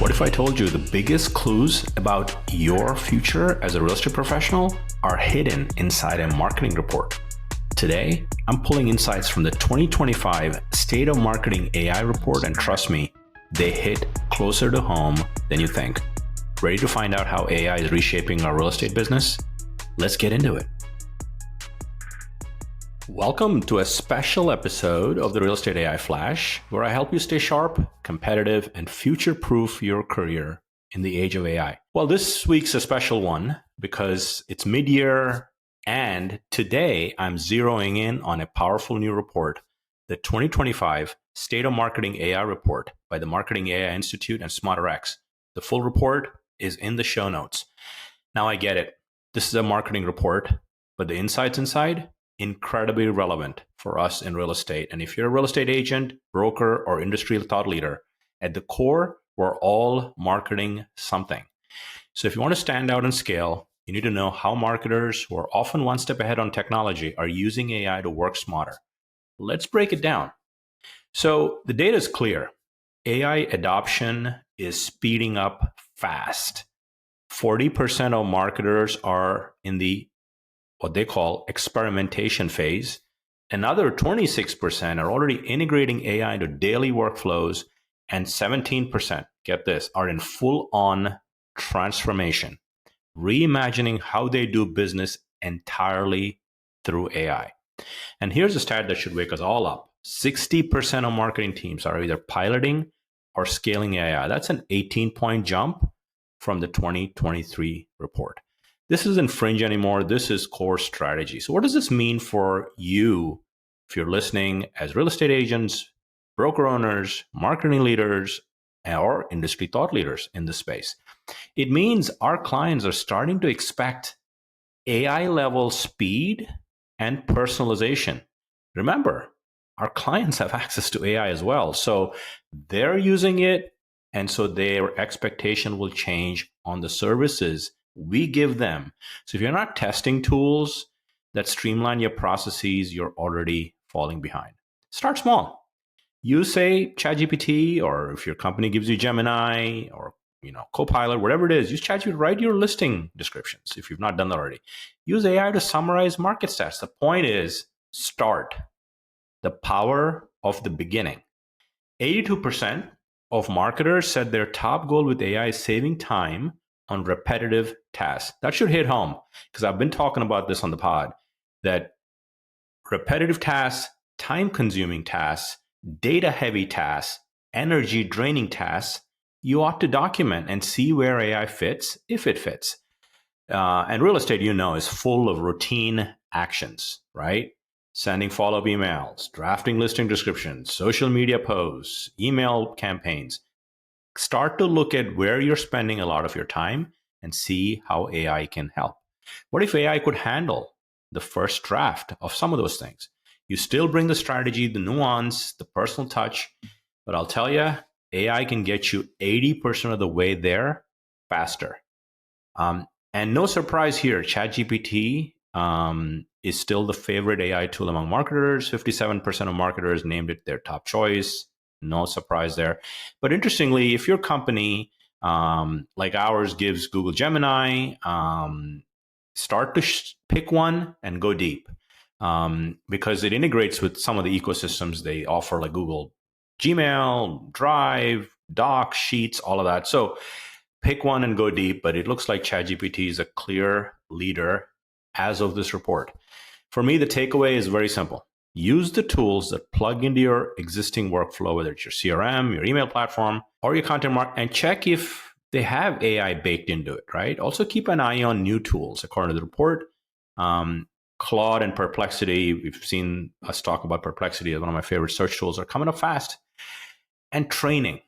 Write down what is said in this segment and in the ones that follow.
What if I told you the biggest clues about your future as a real estate professional are hidden inside a marketing report? Today, I'm pulling insights from the 2025 State of Marketing AI report, and trust me, they hit closer to home than you think. Ready to find out how AI is reshaping our real estate business? Let's get into it. Welcome to a special episode of the Real Estate AI Flash, where I help you stay sharp, competitive, and future-proof your career in the age of AI. Well, this week's a special one because it's mid-year, and today I'm zeroing in on a powerful new report, the 2025 State of Marketing AI report by the Marketing AI Institute and SmarterX. The full report is in the show notes. Now I get it. This is a marketing report, but the insights inside, incredibly relevant for us in real estate. And if you're a real estate agent, broker, or industry thought leader, at the core, we're all marketing something. So if you want to stand out and scale, you need to know how marketers who are often one step ahead on technology are using AI to work smarter. Let's break it down. So the data is clear. AI adoption is speeding up fast. 40% of marketers are in the what they call experimentation phase. Another 26% are already integrating AI into daily workflows, and 17%, get this, are in full-on transformation, reimagining how they do business entirely through AI. And here's a stat that should wake us all up. 60% of marketing teams are either piloting or scaling AI. That's an 18-point jump from the 2023 report. This isn't fringe anymore. This is core strategy. So what does this mean for you if you're listening as real estate agents, broker owners, marketing leaders, or industry thought leaders in this space? It means our clients are starting to expect AI level speed and personalization. Remember, our clients have access to AI as well. So they're using it, and so their expectation will change on the services we give them. So if you're not testing tools that streamline your processes, you're already falling behind. Start small. Use, say, ChatGPT, or if your company gives you Gemini or Copilot, whatever it is, use ChatGPT to write your listing descriptions if you've not done that already. Use AI to summarize market stats. The point is, start. The power of the beginning. 82% of marketers said their top goal with AI is saving time on repetitive tasks. That should hit home because I've been talking about this on the pod, that repetitive tasks, time-consuming tasks, data-heavy tasks, energy-draining tasks, you ought to document and see where AI fits, if it fits. And real estate, is full of routine actions, right? Sending follow-up emails, drafting listing descriptions, social media posts, email campaigns. Start to look at where you're spending a lot of your time and see how AI can help. What if AI could handle the first draft of some of those things? You still bring the strategy, the nuance, the personal touch, but I'll tell you, AI can get you 80% of the way there faster. And no surprise here, ChatGPT is still the favorite AI tool among marketers. 57% of marketers named it their top choice. No surprise there. But interestingly, if your company like ours gives Google Gemini, start to pick one and go deep because it integrates with some of the ecosystems they offer, like Google Gmail, Drive, Docs, Sheets, all of that. So pick one and go deep, but it looks like ChatGPT is a clear leader as of this report. For me, the takeaway is very simple. Use the tools that plug into your existing workflow, whether it's your CRM, your email platform, or your content marketing, and check if they have AI baked into it, right? Also keep an eye on new tools. According to the report, Claude and Perplexity, we've seen us talk about Perplexity as one of my favorite search tools, are coming up fast. And training.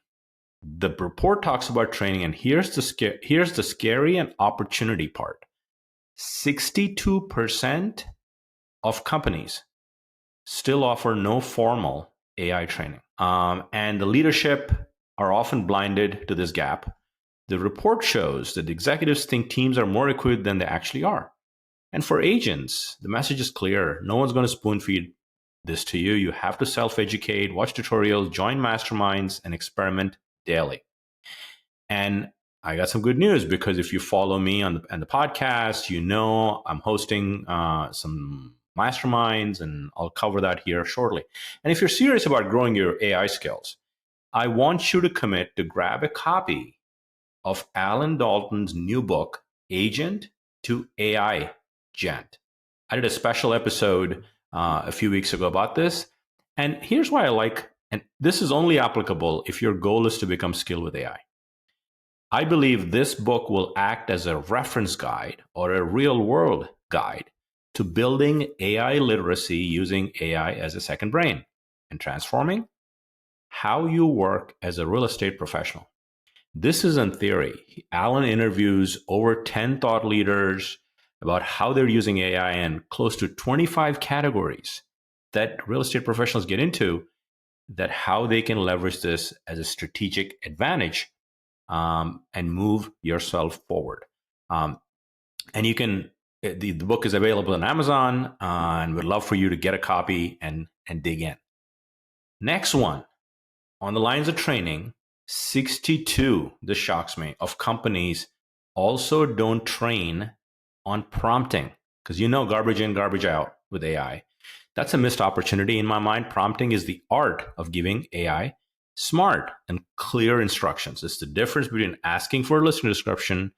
The report talks about training, and here's the scary and opportunity part. 62% of companies still offer no formal AI training. And the leadership are often blinded to this gap. The report shows that the executives think teams are more equipped than they actually are. And for agents, the message is clear. No one's going to spoon feed this to you. You have to self-educate, watch tutorials, join masterminds, and experiment daily. And I got some good news, because if you follow me on the podcast, you know I'm hosting some masterminds, and I'll cover that here shortly. And if you're serious about growing your AI skills, I want you to commit to grab a copy of Alan Dalton's new book, Agent to AI Gent. I did a special episode a few weeks ago about this. And here's why I like, and this is only applicable if your goal is to become skilled with AI. I believe this book will act as a reference guide or a real world guide to building AI literacy using AI as a second brain and transforming how you work as a real estate professional. This is in theory. Alan interviews over 10 thought leaders about how they're using AI in close to 25 categories that real estate professionals get into, that how they can leverage this as a strategic advantage and move yourself forward. And you can, the book is available on Amazon, and would love for you to get a copy and dig in. Next one, on the lines of training, 62, this shocks me, of companies also don't train on prompting, because garbage in, garbage out with AI. That's a missed opportunity in my mind. Prompting is the art of giving AI smart and clear instructions. It's the difference between asking for a listing description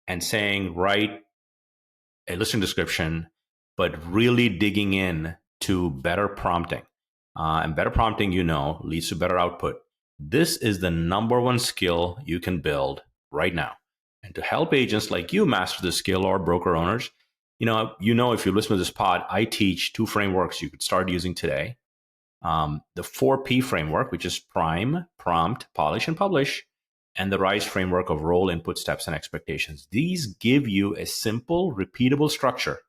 and saying, write a listing description, but really digging in to better prompting. And better prompting, leads to better output. This is the number one skill you can build right now. And to help agents like you master the skill, or broker owners, if you listen to this pod, I teach 2 frameworks you could start using today. The 4P framework, which is prime, prompt, polish, and publish, and the RISE framework of role, input, steps, and expectations. These give you a simple, repeatable structure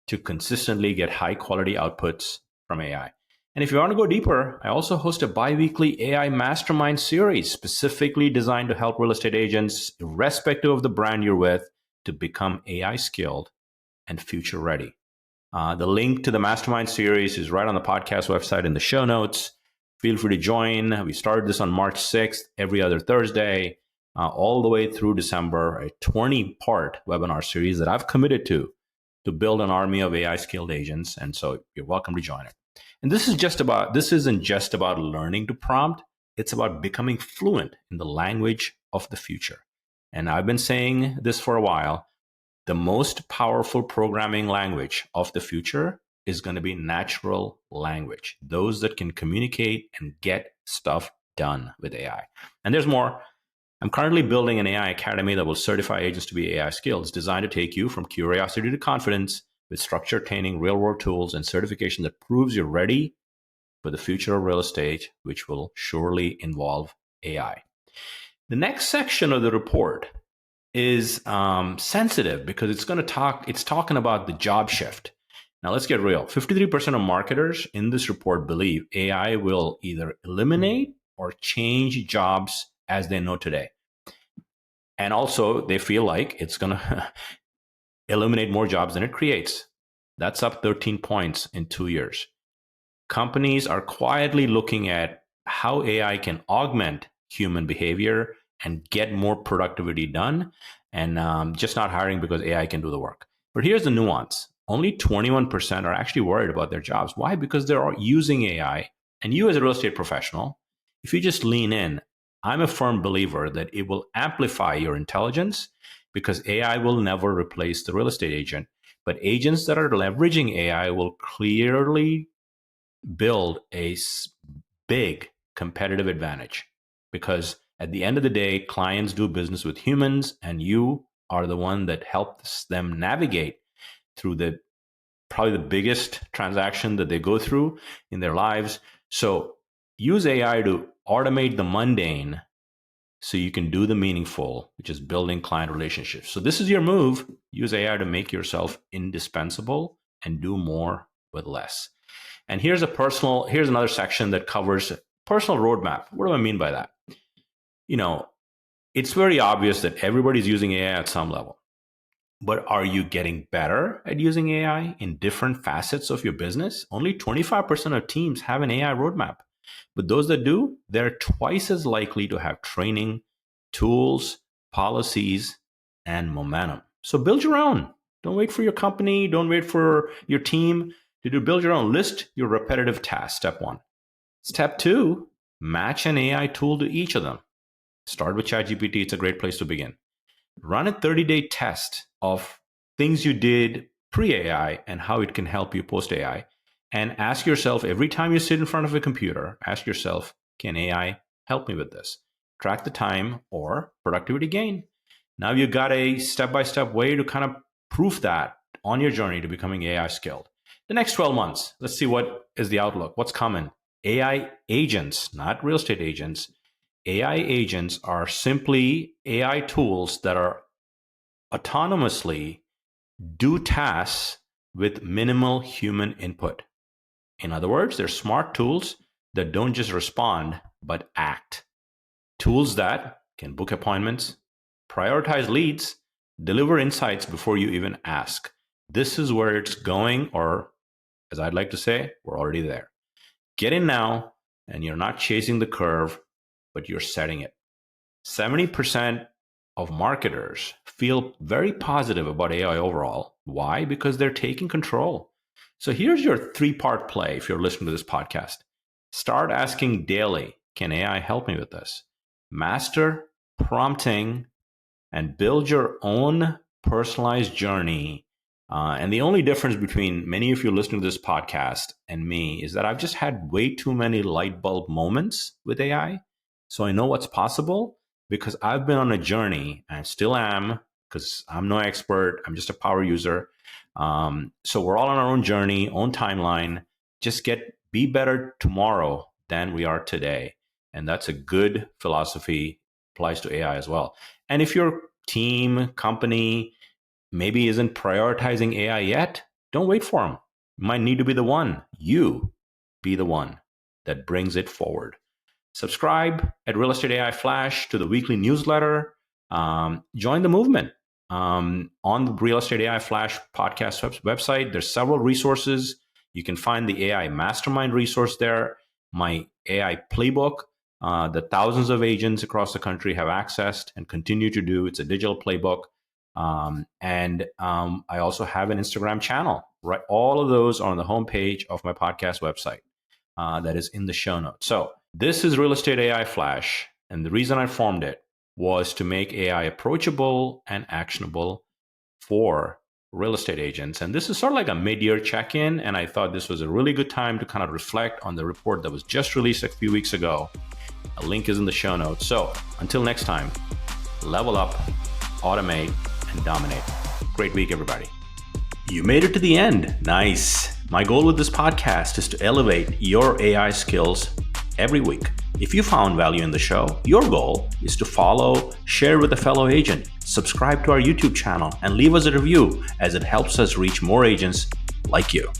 to consistently get high quality outputs from AI. And if you want to go deeper, I also host a bi-weekly AI mastermind series specifically designed to help real estate agents, irrespective of the brand you're with, to become AI skilled and future ready. The link to the mastermind series is right on the podcast website in the show notes. Feel free to join. We started this on March 6th, every other Thursday, all the way through December, a 20-part webinar series that I've committed to build an army of AI skilled agents. And so you're welcome to join it. And this isn't just about learning to prompt. It's about becoming fluent in the language of the future. And I've been saying this for a while. The most powerful programming language of the future is going to be natural language. Those that can communicate and get stuff done with AI. And there's more. I'm currently building an AI academy that will certify agents to be AI skills, designed to take you from curiosity to confidence, with structured training, real-world tools, and certification that proves you're ready for the future of real estate, which will surely involve AI. The next section of the report is sensitive, because it's talking about the job shift. Now let's get real. 53% of marketers in this report believe AI will either eliminate or change jobs as they know today. And also they feel like it's going to eliminate more jobs than it creates. That's up 13 points in 2 years. Companies are quietly looking at how AI can augment human behavior and get more productivity done, and just not hiring because AI can do the work. But here's the nuance. Only 21% are actually worried about their jobs. Why? Because they're using AI. And you as a real estate professional, if you just lean in, I'm a firm believer that it will amplify your intelligence, because AI will never replace the real estate agent. But agents that are leveraging AI will clearly build a big competitive advantage, because at the end of the day, clients do business with humans, and you are the one that helps them navigate through probably the biggest transaction that they go through in their lives. So use AI to automate the mundane so you can do the meaningful, which is building client relationships. So this is your move. Use AI to make yourself indispensable and do more with less. And here's another section that covers personal roadmap. What do I mean by that? It's very obvious that everybody's using AI at some level. But are you getting better at using AI in different facets of your business? Only 25% of teams have an AI roadmap. But those that do, they're twice as likely to have training tools, policies, and momentum. So build your own. Don't wait for your company. Don't wait for your team to build your own. List your repetitive tasks, step 1. Step 2, match an AI tool to each of them. Start with ChatGPT. It's a great place to begin. Run a 30-day test of things you did pre-AI and how it can help you post-AI. And ask yourself, every time you sit in front of a computer, ask yourself, can AI help me with this? Track the time or productivity gain. Now you've got a step-by-step way to kind of prove that on your journey to becoming AI skilled. The next 12 months, let's see what is the outlook. What's coming? AI agents, not real estate agents. AI agents are simply AI tools that are autonomously do tasks with minimal human input. In other words, they're smart tools that don't just respond, but act. Tools that can book appointments, prioritize leads, deliver insights before you even ask. This is where it's going, or as I'd like to say, we're already there. Get in now, and you're not chasing the curve, but you're setting it. 70% of marketers feel very positive about AI overall. Why? Because they're taking control. So here's your 3-part play if you're listening to this podcast. Start asking daily, can AI help me with this? Master prompting and build your own personalized journey. And the only difference between many of you listening to this podcast and me is that I've just had way too many light bulb moments with AI. So I know what's possible because I've been on a journey and still am, because I'm no expert. I'm just a power user. So we're all on our own journey, own timeline. Just be better tomorrow than we are today. And that's a good philosophy, applies to AI as well. And if your team, company, maybe isn't prioritizing AI yet, don't wait for them. You might need to be the one. You be the one that brings it forward. Subscribe at Real Estate AI Flash to the weekly newsletter. Join the movement. On the Real Estate AI Flash podcast website, there's several resources. You can find the AI Mastermind resource there, my AI playbook that thousands of agents across the country have accessed and continue to do. It's a digital playbook. And I also have an Instagram channel, right? All of those are on the homepage of my podcast website that is in the show notes. So this is Real Estate AI Flash. And the reason I formed it was to make AI approachable and actionable for real estate agents. And this is sort of like a mid-year check-in. And I thought this was a really good time to kind of reflect on the report that was just released a few weeks ago. A link is in the show notes. So until next time, level up, automate, and dominate. Great week, everybody. You made it to the end. Nice. My goal with this podcast is to elevate your AI skills every week. If you found value in the show, your goal is to follow, share with a fellow agent, subscribe to our YouTube channel, and leave us a review as it helps us reach more agents like you.